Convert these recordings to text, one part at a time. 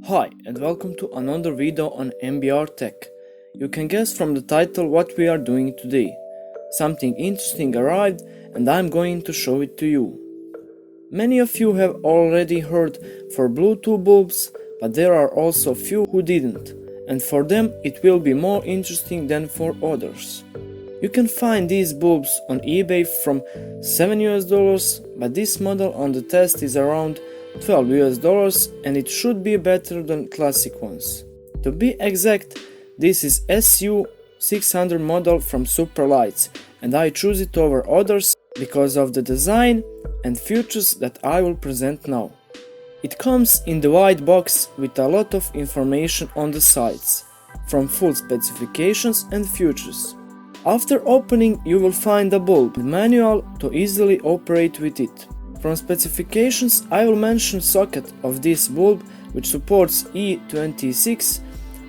Hi and welcome to another video on mbrTech. You can guess from the title what we are doing today. Something interesting arrived and I'm going to show it to you. Many of you have already heard for Bluetooth bulbs, but there are also few who didn't, and for them it will be more interesting than for others. You can find these bulbs on eBay from $7 but this model on the test is around $12 and it should be better than classic ones. To be exact, this is SU-600 model from SuperLight and I choose it over others because of the design and features that I will present now. It comes in the white box with a lot of information on the sides, from full specifications and features. After opening you will find a bulb manual to easily operate with it. From specifications I will mention socket of this bulb which supports E26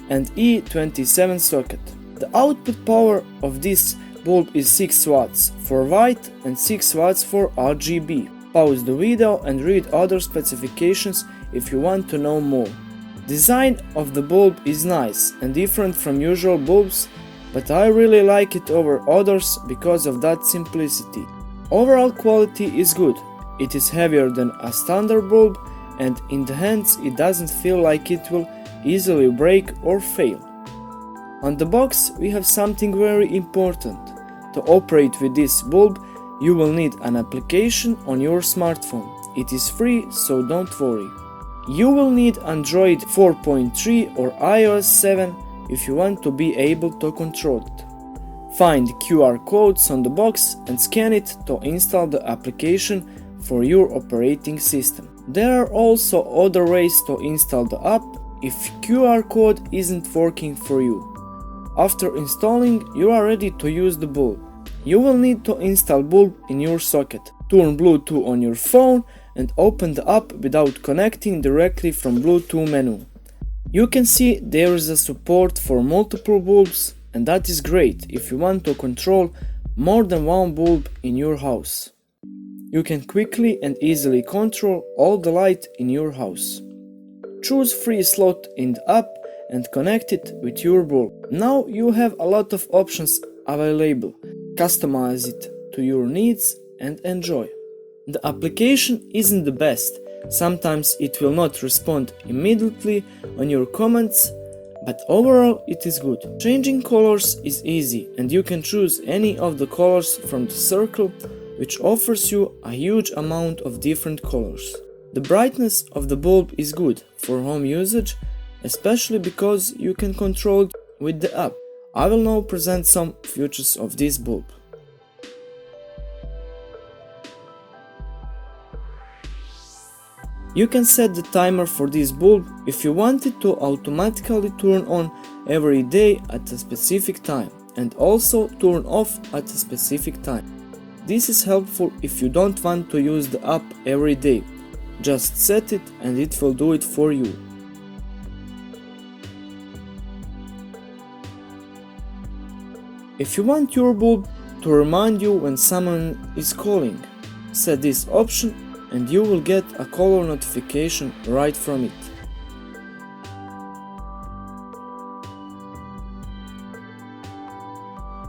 and E27 socket. The output power of this bulb is 6 watts for white and 6 watts for RGB. Pause the video and read other specifications if you want to know more. Design of the bulb is nice and different from usual bulbs, but I really like it over others because of that simplicity. Overall quality is good. It is heavier than a standard bulb and in the hands it doesn't feel like it will easily break or fail. On the box we have something very important. To operate with this bulb you will need an application on your smartphone. It is free, so don't worry. You will need Android 4.3 or iOS 7 if you want to be able to control it. Find QR codes on the box and scan it to install the application for your operating system. There are also other ways to install the app if QR code isn't working for you. After installing, you are ready to use the bulb. You will need to install bulb in your socket, turn Bluetooth on your phone and open the app without connecting directly from Bluetooth menu. You can see there is a support for multiple bulbs and that is great if you want to control more than one bulb in your house. You can quickly and easily control all the light in your house. Choose free slot in the app and connect it with your bulb. Now you have a lot of options available. Customize it to your needs and enjoy. The application isn't the best. Sometimes it will not respond immediately on your comments, but overall it is good. Changing colors is easy and you can choose any of the colors from the circle, which offers you a huge amount of different colors. The brightness of the bulb is good for home usage, especially because you can control it with the app. I will now present some features of this bulb. You can set the timer for this bulb if you want it to automatically turn on every day at a specific time and also turn off at a specific time. This is helpful if you don't want to use the app every day. Just set it and it will do it for you. If you want your bulb to remind you when someone is calling, set this option and you will get a caller notification right from it.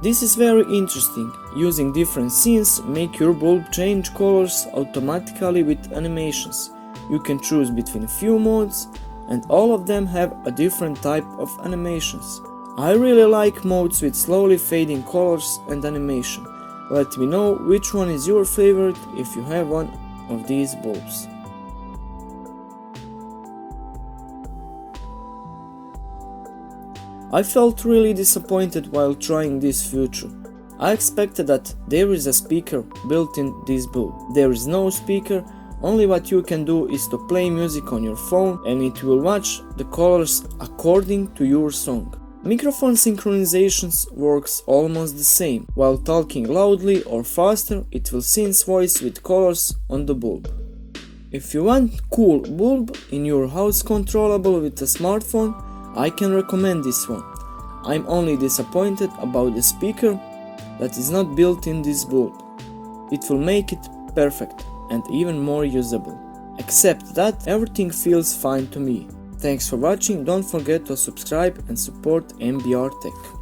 This is very interesting. Using different scenes make your bulb change colors automatically with animations. You can choose between few modes and all of them have a different type of animations. I really like modes with slowly fading colors and animation. Let me know which one is your favorite if you have one of these bulbs. I felt really disappointed while trying this feature. I expected that there is a speaker built in this bulb. There is no speaker, only what you can do is to play music on your phone and it will match the colors according to your song. Microphone synchronizations works almost the same. While talking loudly or faster, it will sync voice with colors on the bulb. If you want cool bulb in your house controllable with a smartphone, I can recommend this one. I'm only disappointed about the speaker that is not built in this bulb. It will make it perfect and even more usable. Except that everything feels fine to me. Thanks for watching, don't forget to subscribe and support mbrTech.